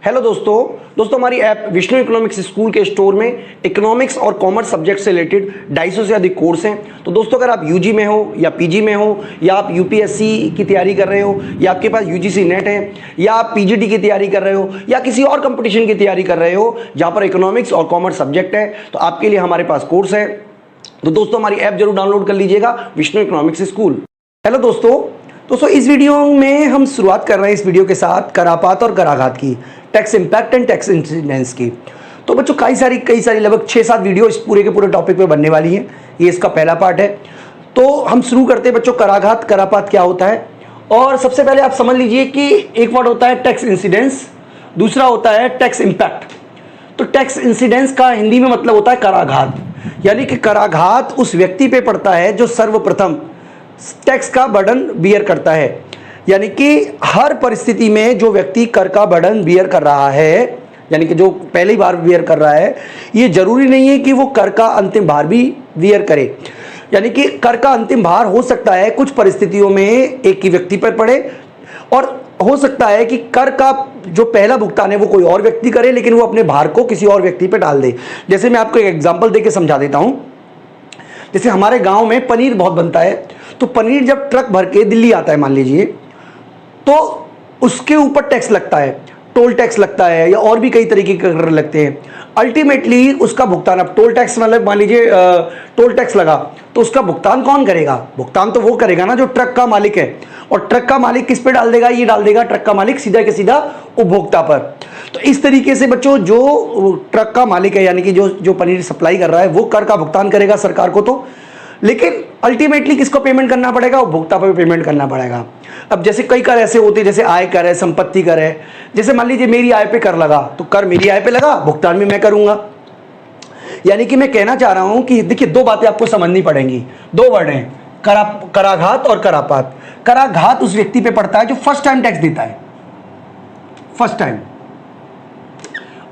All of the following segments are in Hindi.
हेलो दोस्तों हमारी ऐप विष्णु इकोनॉमिक्स स्कूल के स्टोर में इकोनॉमिक्स और कॉमर्स सब्जेक्ट से रिलेटेड 250 से अधिक कोर्स हैं। तो दोस्तों अगर आप यूजी में हो या पीजी में हो या आप यूपीएससी की तैयारी कर रहे हो या आपके पास यूजीसी नेट है या आप पीजीटी की तैयारी कर रहे हो या किसी और कंपटीशन की तैयारी कर रहे हो जहाँ पर इकोनॉमिक्स और कॉमर्स सब्जेक्ट है, तो आपके लिए हमारे पास कोर्स है। तो दोस्तों हमारी ऐप जरूर डाउनलोड कर लीजिएगा, विष्णु इकोनॉमिक्स स्कूल। हेलो दोस्तों इस वीडियो में हम शुरुआत कर रहे हैं इस वीडियो के साथ करापात और कराघात की, tax impact and tax incidence की। तो बच्चों कई सारी लगभग 6-7 वीडियो इस पूरे के पूरे टॉपिक पे बनने वाली हैं। ये इसका पहला पार्ट है। तो हम शुरू करते हैं बच्चों, कराघात करापात क्या होता है। और सबसे पहले आप समझ लीजिए कि एक वर्ड होता है टैक्स इंसिडेंस, दूसरा होता है टैक्स इंपैक्ट। तो टैक्स इंसिडेंस का हिंदी में मतलब होता है कराघात, यानी कि कराघात उस व्यक्ति पे पड़ता है जो सर्वप्रथम टैक्स का बर्डन बियर करता है। यानी कि हर परिस्थिति में जो व्यक्ति कर का बर्डन बियर कर रहा है, यानी कि जो पहली बार बियर कर रहा है, ये जरूरी नहीं है कि वो कर का अंतिम भार भी बियर करे। यानी कि कर का अंतिम भार हो सकता है कुछ परिस्थितियों में एक ही व्यक्ति पर पड़े, और हो सकता है कि कर का जो पहला भुगतान है वो कोई और व्यक्ति करे, लेकिन वो अपने भार को किसी और व्यक्ति पर डाल दे। जैसे मैं आपको एक एग्जाम्पल देके समझा देता हूं। जैसे हमारे गांव में पनीर बहुत बनता है, तो पनीर जब ट्रक भर के दिल्ली आता है मान लीजिए, तो उसके ऊपर टैक्स लगता है, टोल टैक्स लगता है या और भी कई तरीके के कर लगते हैं। अल्टीमेटली उसका भुगतान, अब टोल टैक्स मतलब मान लीजिए टोल टैक्स लगा, तो उसका भुगतान कौन करेगा? भुगतान तो वो करेगा ना जो ट्रक का मालिक है। और ट्रक का मालिक किस पे डाल देगा? ये डाल देगा ट्रक का मालिक सीधा के सीधा उपभोक्ता पर। तो इस तरीके से बच्चों जो ट्रक का मालिक है, यानी कि जो पनीर सप्लाई कर रहा है, वो कर का भुगतान करेगा सरकार को, तो लेकिन अल्टीमेटली किसको पेमेंट करना पड़ेगा? उपभोक्ता पर पेमेंट करना पड़ेगा। अब जैसे कई कर ऐसे होते हैं, जैसे आय कर है, संपत्ति कर है। जैसे मान लीजिए मेरी आय पे कर लगा, तो कर मेरी आय पे लगा, भुगतान भी मैं करूंगा। यानी कि मैं कहना चाह रहा हूं कि देखिए दो बातें आपको समझनी पड़ेंगी। दो वर्ड हैं, कराघात और करापात। कराघात उस व्यक्ति पे पड़ता है जो फर्स्ट टाइम टैक्स देता है, फर्स्ट टाइम,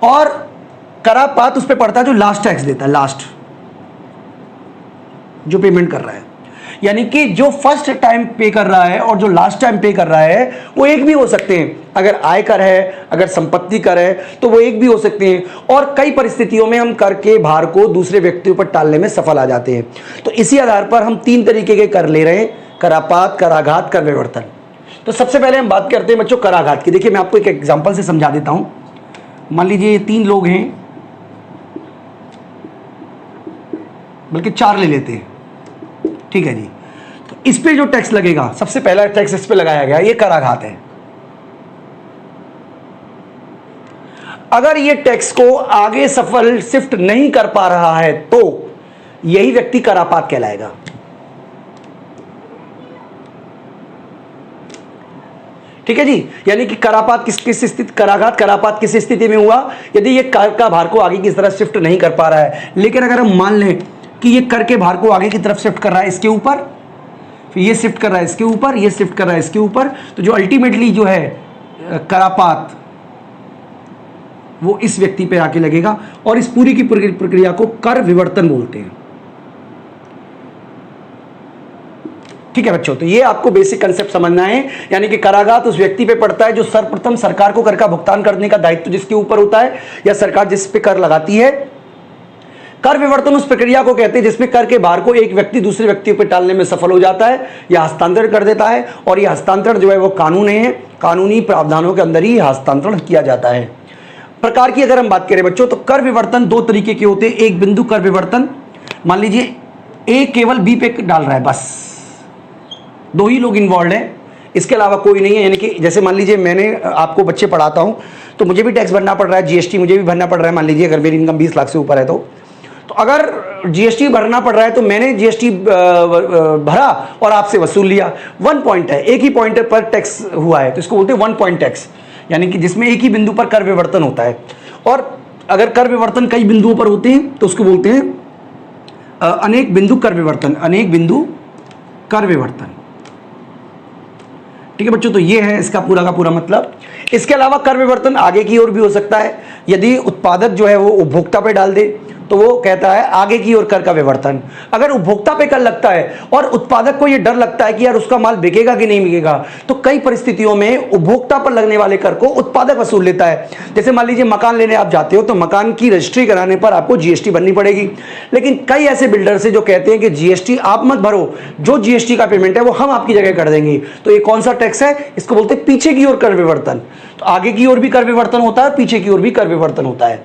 और करापात उस पे पड़ता है जो लास्ट टैक्स देता है, लास्ट जो पेमेंट कर रहा है। यानी कि जो फर्स्ट टाइम पे कर रहा है और जो लास्ट टाइम पे कर रहा है वो एक भी हो सकते हैं। अगर आय कर है, अगर संपत्ति कर है, तो वो एक भी हो सकते हैं। और कई परिस्थितियों में हम कर के भार को दूसरे व्यक्तियों पर टालने में सफल आ जाते हैं। तो इसी आधार पर हम 3 तरीके के कर ले रहे हैं, करापात, कराघात, कर विवर्तन। तो सबसे पहले हम बात करते हैं बच्चों कराघात की। देखिए मैं आपको एक एग्जाम्पल से समझा देता हूं। मान लीजिए ये 3 लोग हैं, बल्कि 4 ले लेते हैं, ठीक है जी। तो इस पे जो टैक्स लगेगा, सबसे पहला टैक्स इस पे लगाया गया, ये कराघात है। अगर ये टैक्स को आगे सफल शिफ्ट नहीं कर पा रहा है तो यही व्यक्ति करापात कहलाएगा। ठीक है जी। यानी कि करापात किस स्थिति, कराघात करापात किस स्थिति में हुआ? यदि ये कर का भार को आगे की तरफ शिफ्ट नहीं कर पा रहा है। लेकिन अगर हम मान लें कि ये कर के भार को आगे की तरफ शिफ्ट कर रहा है इसके ऊपर, फिर ये शिफ्ट कर रहा है इसके ऊपर, ये शिफ्ट कर रहा है इसके ऊपर, तो जो अल्टीमेटली जो है करापात वो इस व्यक्ति पे आके लगेगा। और इस पूरी की पूरी प्रक्रिया को कर विवर्तन बोलते हैं। ठीक है बच्चों, तो ये आपको बेसिक कंसेप्ट समझना है। यानी कि कराघात उस व्यक्ति पे पड़ता है जो सर्वप्रथम सरकार को कर का भुगतान करने का दायित्व जिसके ऊपर होता है, या सरकार जिस पे कर लगाती है। कर विवर्तन उस प्रक्रिया को कहते हैं जिसमें कर के भार को एक व्यक्ति दूसरे व्यक्ति पर टालने में सफल हो जाता है या हस्तांतरण कर देता है। और यह हस्तांतरण जो है वो कानून है, कानूनी प्रावधानों के अंदर ही हस्तांतरण किया जाता है। प्रकार की अगर हम बात करें बच्चों, तो कर विवर्तन 2 तरीके के होते हैं। एक बिंदु कर विवर्तन, मान लीजिए ए केवल बी पे डाल रहा है, बस 2 ही लोग इन्वॉल्व हैं, इसके अलावा कोई नहीं है। यानी कि जैसे मान लीजिए मैंने आपको बच्चे पढ़ाता हूं, तो मुझे भी टैक्स भरना पड़ रहा है, जीएसटी मुझे भी भरना पड़ रहा है। मान लीजिए अगर मेरी इनकम 20 लाख से ऊपर है, तो अगर जीएसटी भरना पड़ रहा है तो मैंने जीएसटी भरा और आपसे वसूल लिया। 1 पॉइंट है, एक ही पॉइंट पर टैक्स हुआ है, तो इसको बोलते हैं 1 पॉइंट टैक्स। यानी कि जिसमें एक ही बिंदु पर कर विवर्तन होता है। और अगर कर विवर्तन कई बिंदुओं पर होते हैं तो उसको बोलते हैं अनेक बिंदु कर विवर्तन, अनेक बिंदु कर विवर्तन। ठीक है बच्चों, तो ये है इसका पूरा का पूरा मतलब। इसके अलावा कर विवर्तन आगे की ओर भी हो सकता है। यदि उत्पादक जो है वो उपभोक्ता पे डाल दे, तो वो कहता है आगे की ओर कर का विवर्तन। अगर उपभोक्ता पे कर लगता है और उत्पादक को ये डर लगता है कि यार उसका माल बिकेगा कि नहीं बिकेगा, तो कई परिस्थितियों में उपभोक्ता पर लगने वाले कर को उत्पादक वसूल लेता है। जैसे मान लीजिए मकान लेने आप जाते हो तो मकान की रजिस्ट्री कराने पर आपको जीएसटी भरनी पड़ेगी, लेकिन कई ऐसे बिल्डर्स हैं जो कहते हैं कि जीएसटी आप मत भरो, जो जीएसटी का पेमेंट है वो हम आपकी जगह कर देंगे। तो ये कौन सा टैक्स है? इसको बोलते हैं पीछे की ओर कर विवर्तन। तो आगे की ओर भी कर विवर्तन होता है, पीछे की ओर भी कर विवर्तन होता है।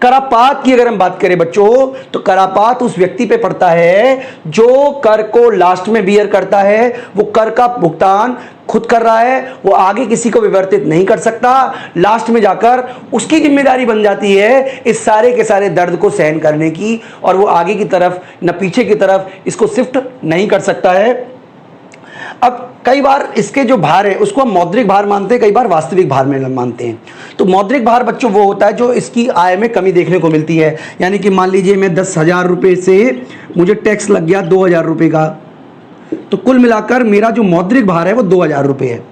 करापात की अगर हम बात करें बच्चों, तो करापात उस व्यक्ति पे पड़ता है जो कर को लास्ट में बियर करता है, वो कर का भुगतान खुद कर रहा है, वो आगे किसी को विवर्तित नहीं कर सकता। लास्ट में जाकर उसकी जिम्मेदारी बन जाती है इस सारे के सारे दर्द को सहन करने की, और वो आगे की तरफ न पीछे की तरफ इसको शिफ्ट नहीं कर सकता है। अब कई बार इसके जो भार है उसको हम मौद्रिक भार मानते हैं, कई बार वास्तविक भार में मानते हैं। तो मौद्रिक भार बच्चों वो होता है जो इसकी आय में कमी देखने को मिलती है। यानी कि मान लीजिए मैं 10,000 रुपये से मुझे टैक्स लग गया 2,000 रुपये का, तो कुल मिलाकर मेरा जो मौद्रिक भार है वो 2,000 रुपये है।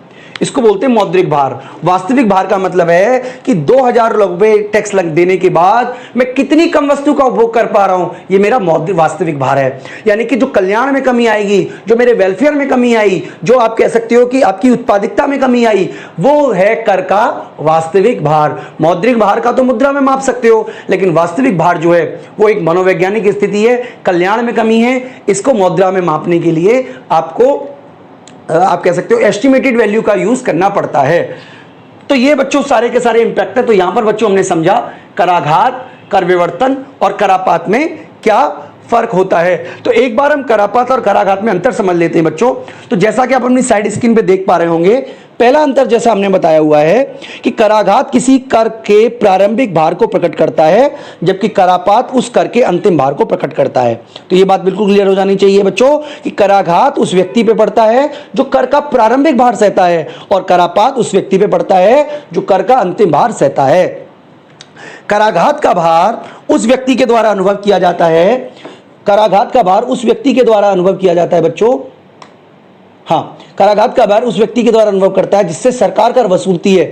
इसको बोलते हैं मौद्रिक भार। वास्तविक भार का मतलब है कि 2,000 रुपये टैक्स लग देने के बाद मैं कितनी कम वस्तु का उपभोग कर पा रहा हूं, ये मेरा वास्तविक भार है। यानी कि जो कल्याण में कमी आएगी, जो मेरे वेलफेयर में कमी आई, जो आप कह सकते हो कि आपकी उत्पादकता में कमी आई, वो है कर का वास्तविक भार। मौद्रिक भार का तो मुद्रा में माप सकते हो, लेकिन वास्तविक भार जो है वो एक मनोवैज्ञानिक स्थिति है। कल्याण में कमी है, इसको मुद्रा में मापने के लिए आपको आप कह सकते हो एस्टिमेटेड वैल्यू का यूज करना पड़ता है। तो ये बच्चों सारे के सारे इंपैक्ट है। तो यहां पर बच्चों हमने समझा कराघात, कर विवर्तन और करापात में क्या फर्क होता है। तो एक बार हम करापात और कराघात में अंतर समझ लेते हैं बच्चों। तो जैसा कि आप अपनी साइड स्क्रीन पे देख पा रहे होंगे, पहला अंतर जैसा हमने बताया हुआ है कि कराघात किसी कर के प्रारंभिक भार को प्रकट करता है, जबकि करापात उस कर के अंतिम भार को प्रकट करता है। तो ये बात बिल्कुल क्लियर हो जानी चाहिए बच्चों कि कराघात उस व्यक्ति पे पड़ता है जो कर का प्रारंभिक भार सहता है, और करापात उस व्यक्ति पे पड़ता है जो कर का अंतिम भार सहता है। कराघात का भार उस व्यक्ति के द्वारा अनुभव किया जाता है, कराघात का भार उस व्यक्ति के द्वारा अनुभव किया जाता है बच्चों। हाँ, कराघात का भार उस व्यक्ति के द्वारा अनुभव करता है जिससे सरकार कर वसूलती है।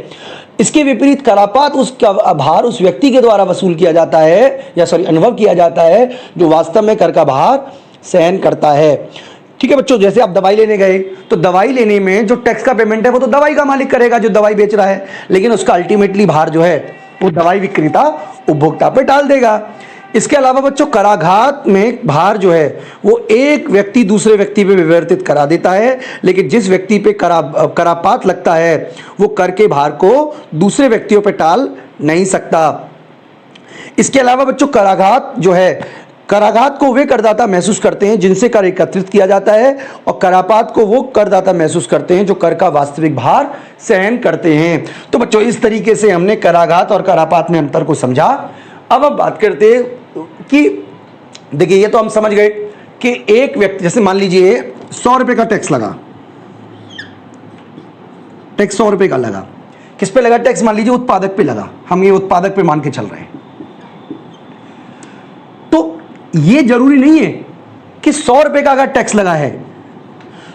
इसके विपरीत करापात उसका भार उस व्यक्ति के द्वारा वसूल किया जाता है, या सॉरी अनुभव किया जाता है, जो वास्तव में कर का भार सहन करता है। ठीक है बच्चों, जैसे आप दवाई लेने गए तो दवाई लेने में जो टैक्स का पेमेंट है वो तो दवाई का मालिक करेगा जो दवाई बेच रहा है, लेकिन उसका अल्टीमेटली भार जो है वो दवाई विक्रेता उपभोक्ता पे डाल देगा। इसके अलावा बच्चों कराघात में भार जो है वो एक व्यक्ति दूसरे व्यक्ति पे विवर्तित करा देता है, लेकिन जिस व्यक्ति पे करापात लगता है वो कर के भार को दूसरे व्यक्तियों पे टाल नहीं सकता। इसके अलावा बच्चों कराघात जो है, कराघात को वे करदाता महसूस करते हैं जिनसे कर एकत्रित किया जाता है, और करापात को वो करदाता महसूस करते हैं जो कर का वास्तविक भार सहन करते हैं। तो बच्चों इस तरीके से हमने कराघात और करापात में अंतर को समझा। अब हम बात करते हैं कि देखिए, ये तो हम समझ गए कि एक व्यक्ति, जैसे मान लीजिए 100 रुपए का टैक्स लगा, टैक्स 100 रुपए का लगा, किस पे लगा टैक्स? मान लीजिए उत्पादक पे लगा, हम ये उत्पादक पे मान के चल रहे हैं। तो ये जरूरी नहीं है कि 100 रुपए का अगर टैक्स लगा है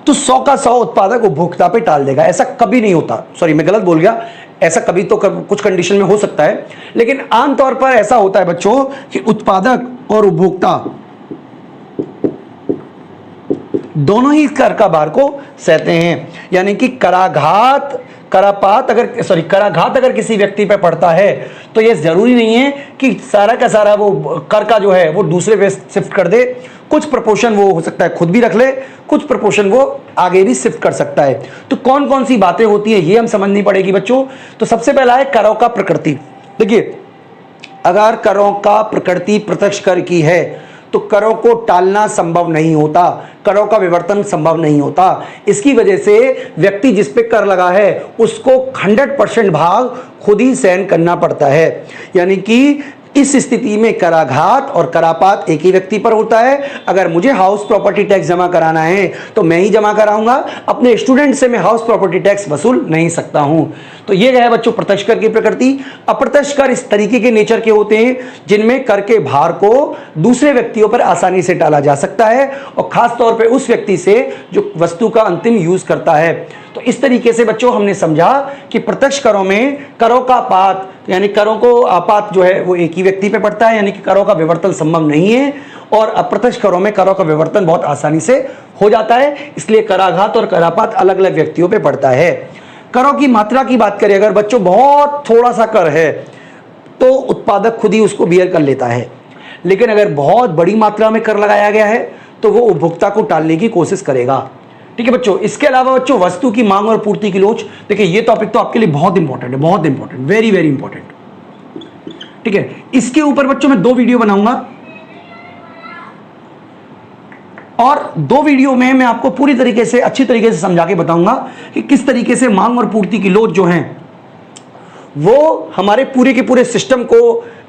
तो 100 का 100 उत्पादक उपभोक्ता पे टाल देगा, ऐसा कभी नहीं होता। सॉरी, मैं गलत बोल गया, ऐसा कभी तो कुछ कंडीशन में हो सकता है, लेकिन आमतौर पर ऐसा होता है बच्चों कि उत्पादक और उपभोक्ता दोनों ही कर का भार को सहते हैं। यानी कि कराघात अगर किसी व्यक्ति पे पड़ता है तो यह जरूरी नहीं है कि सारा का सारा वो कर का जो है वो दूसरे पे शिफ्ट कर दे। कुछ प्रपोर्शन वो हो सकता है खुद भी रख ले, कुछ प्रपोर्शन वो आगे भी शिफ्ट कर सकता है। तो कौन कौन सी बातें होती हैं ये हम समझनी पड़ेगी बच्चों। तो सबसे पहला है करों का प्रकृति। देखिए, अगर करों का प्रकृति प्रत्यक्ष कर की है तो करों को टालना संभव नहीं होता, करों का विवर्तन संभव नहीं होता। इसकी वजह से व्यक्ति जिस पे कर लगा है उसको 100% भाग खुद ही सहन करना पड़ता है। यानी कि इस स्थिति में कराघात और करापात एक ही व्यक्ति पर होता है। अगर मुझे हाउस प्रॉपर्टी टैक्स जमा कराना है तो मैं ही जमा कराऊंगा, अपने स्टूडेंट से मैं हाउस प्रॉपर्टी टैक्स वसूल नहीं सकता हूं। तो ये है बच्चों प्रत्यक्ष कर की प्रकृति। अप्रत्यक्ष कर इस तरीके के नेचर के होते हैं जिनमें कर के भार को दूसरे व्यक्तियों पर आसानी से टाला जा सकता है, और खास तौर पर उस व्यक्ति से जो वस्तु का अंतिम यूज करता है। तो इस तरीके से बच्चों हमने समझा कि प्रत्यक्ष करों में करों का आपात, यानी करों को आपात जो है वो एक ही व्यक्ति पे पड़ता है, यानी कि करों का विवर्तन संभव नहीं है, और अप्रत्यक्ष करों में करों का विवर्तन बहुत आसानी से हो जाता है, इसलिए कराघात और करापात अलग अलग व्यक्तियों पे पड़ता है। करों की मात्रा की बात करें, अगर बच्चों बहुत थोड़ा सा कर है तो उत्पादक खुद ही उसको बियर कर लेता है, लेकिन अगर बहुत बड़ी मात्रा में कर लगाया गया है तो वो उपभोक्ता को टालने की कोशिश करेगा। ठीक है बच्चों, इसके अलावा बच्चों वस्तु की मांग और पूर्ति की लोच, देखिए ये टॉपिक तो आपके लिए बहुत इंपॉर्टेंट है, बहुत इंपॉर्टेंट, वेरी वेरी इंपॉर्टेंट। ठीक है, इसके ऊपर बच्चों मैं 2 वीडियो बनाऊंगा, और 2 वीडियो में मैं आपको पूरी तरीके से अच्छी तरीके से समझा के बताऊंगा कि किस तरीके से मांग और पूर्ति की लोच जो है वो हमारे पूरे के पूरे सिस्टम को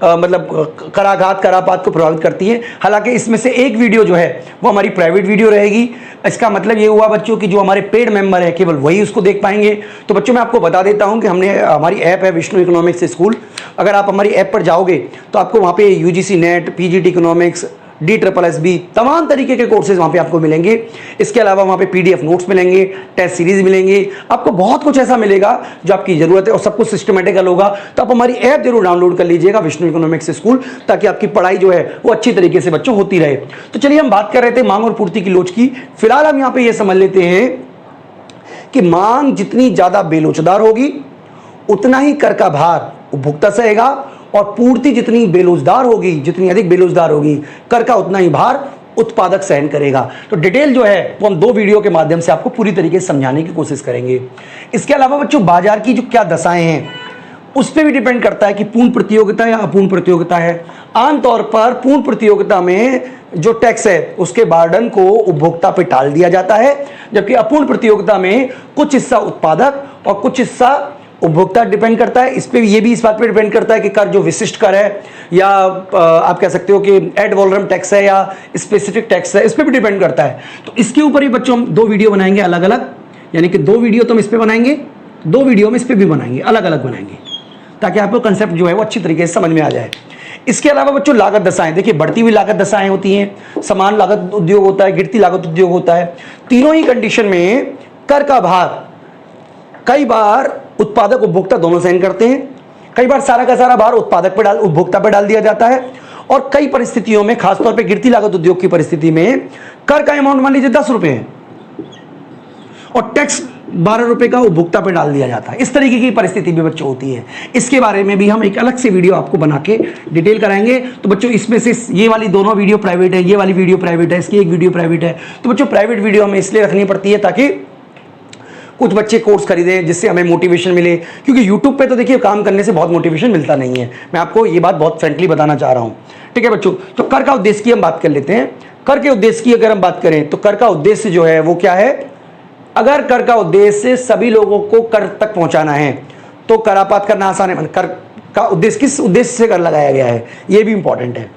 मतलब कराघात करापात को प्रभावित करती है। हालांकि इसमें से एक वीडियो जो है वो हमारी प्राइवेट वीडियो रहेगी। इसका मतलब ये हुआ बच्चों कि जो हमारे पेड मेंबर है केवल वही उसको देख पाएंगे। तो बच्चों मैं आपको बता देता हूं कि हमने हमारी ऐप है विष्णु इकोनॉमिक्स स्कूल, अगर आप हमारी ऐप पर जाओगे तो आपको वहाँ पे UGC net, PGT economics, DSSB तमाम तरीके के कोर्सेज वहाँ पे आपको मिलेंगे। इसके अलावा वहाँ पे PDF नोट्स मिलेंगे, टेस्ट सीरीज मिलेंगे, आपको बहुत कुछ ऐसा मिलेगा जो आपकी ज़रूरत है, और सब कुछ सिस्टमेटिकल होगा। तो आप हमारी ऐप जरूर डाउनलोड कर लीजिएगा विष्णु इकोनॉमिक्स स्कूल, ताकि आपकी पढ़ाई जो है वो अच्छी तरीके से बच्चों होती रहे। तो चलिए हम बात कर रहे थे मांग और पूर्ति की लोच की। फिलहाल हम यहाँ पे ये समझ लेते हैं कि मांग जितनी ज़्यादा बेलोचदार होगी उतना ही कर का भार उपभोक्ता सहेगा, और पूर्ति जितनी बेलोजदार होगी, जितनी अधिक बेलोजदार होगी, कर का उतना ही भार उत्पादक सहन करेगा। तो डिटेल जो है वो हम 2 वीडियो के माध्यम से आपको पूरी तरीके से समझाने की कोशिश करेंगे। इसके अलावा बच्चों बाजार की जो क्या दशाएं हैं उस पर भी डिपेंड करता है कि पूर्ण प्रतियोगिता या अपूर्ण प्रतियोगिता है। आमतौर पर पूर्ण प्रतियोगिता में जो टैक्स है उसके बर्डन को उपभोक्ता पे टाल दिया जाता है, जबकि अपूर्ण प्रतियोगिता में कुछ हिस्सा उत्पादक और कुछ हिस्सा उपभोक्ता डिपेंड करता है। इस पे ये भी इस बात पे डिपेंड करता है कि कर जो विशिष्ट कर है या आप कह सकते हो कि एड वॉलरम टैक्स है या स्पेसिफिक टैक्स है, इस पे भी डिपेंड करता है। तो इसके ऊपर ही बच्चों हम 2 वीडियो बनाएंगे अलग अलग, यानी कि 2 वीडियो तो हम इस पे बनाएंगे, 2 वीडियो में इस पे भी बनाएंगे, अलग अलग बनाएंगे, ताकि आपको कंसेप्ट जो है वो अच्छी तरीके से समझ में आ जाए। इसके अलावा बच्चों लागत दशाएं, देखिए बढ़ती हुई लागत दशाएं होती हैं, समान लागत उद्योग होता है, गिरती लागत उद्योग होता है। तीनों ही कंडीशन में कर का भार कई बार उत्पादक उपभोक्ता दोनों सहन करते हैं, कई बार सारा का सारा भार उपभोक्ता पर डाल दिया जाता है, और कई परिस्थितियों में खासतौर पे गिरती लागत उद्योग की परिस्थिति में कर का अमाउंट मान लीजिए 10 रुपए है और टैक्स 12 रुपए का उपभोक्ता पे डाल दिया जाता है। इस तरीके की परिस्थिति भी बच्चों होती है। इसके बारे में भी हम एक अलग से वीडियो आपको बना के डिटेल कराएंगे। तो बच्चों इसमें से ये वाली दोनों वीडियो प्राइवेट है, ये वाली वीडियो प्राइवेट है, इसकी एक वीडियो प्राइवेट है। तो बच्चों प्राइवेट वीडियो हमें इसलिए रखनी पड़ती है ताकि कुछ बच्चे कोर्स खरीदें जिससे हमें मोटिवेशन मिले, क्योंकि यूट्यूब पे तो देखिए काम करने से बहुत मोटिवेशन मिलता नहीं है। मैं आपको ये बात बहुत फ्रेंकली बताना चाह रहा हूँ। ठीक है बच्चों, तो कर का उद्देश्य की हम बात कर लेते हैं। कर के उद्देश्य की अगर हम बात करें तो कर का उद्देश्य जो है वो क्या है? अगर कर का उद्देश्य सभी लोगों को कर तक पहुंचाना है तो करापात करना आसान है। कर का उद्देश्य किस उद्देश्य से कर लगाया गया है ये भी इंपॉर्टेंट है।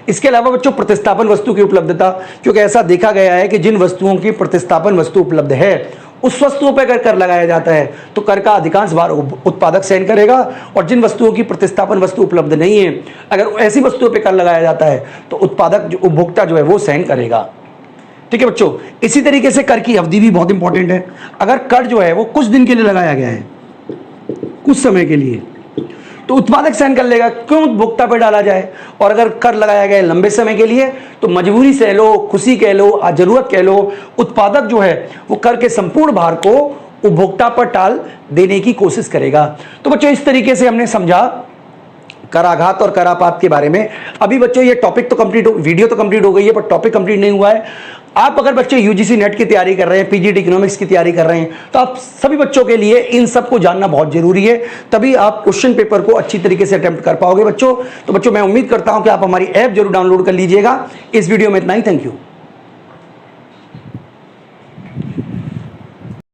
इसके अलावा बच्चों प्रतिस्थापन वस्तु की उपलब्धता, क्योंकि ऐसा देखा गया है कि जिन वस्तुओं की प्रतिस्थापन वस्तु उपलब्ध है उस वस्तुओं पर अगर कर लगाया जाता है तो कर का अधिकांश भार उत्पादक सहन करेगा, और जिन वस्तुओं की प्रतिस्थापन वस्तु उपलब्ध नहीं है अगर ऐसी वस्तुओं पर कर लगाया जाता है तो उत्पादक जो उपभोक्ता जो है वो सहन करेगा। ठीक है बच्चों, इसी तरीके से कर की अवधि भी बहुत इंपॉर्टेंट है। अगर कर जो है वो कुछ दिन के लिए लगाया गया है, कुछ समय के लिए, तो उत्पादक सहन कर लेगा, क्यों उपभोक्ता पर डाला जाए। और अगर कर लगाया गया है लंबे समय के लिए तो मजबूरी से लो, खुशी कह लो, जरूरत कह लो, उत्पादक जो है वो कर के संपूर्ण भार को उपभोक्ता पर टाल देने की कोशिश करेगा। तो बच्चों इस तरीके से हमने समझा कराघात और करापात के बारे में। अभी बच्चों ये टॉपिक तो कंप्लीट हो, वीडियो तो कंप्लीट हो गई है, पर टॉपिक कंप्लीट नहीं हुआ है। आप अगर बच्चे यूजीसी नेट की तैयारी कर रहे हैं, पीजीटी इकोनॉमिक्स की तैयारी कर रहे हैं, तो आप सभी बच्चों के लिए इन सब को जानना बहुत जरूरी है, तभी आप क्वेश्चन पेपर को अच्छी तरीके से अटेम्प्ट कर पाओगे बच्चों। तो बच्चों मैं उम्मीद करता हूं कि आप हमारी ऐप जरूर डाउनलोड कर लीजिएगा। इस वीडियो में इतना ही, थैंक यू।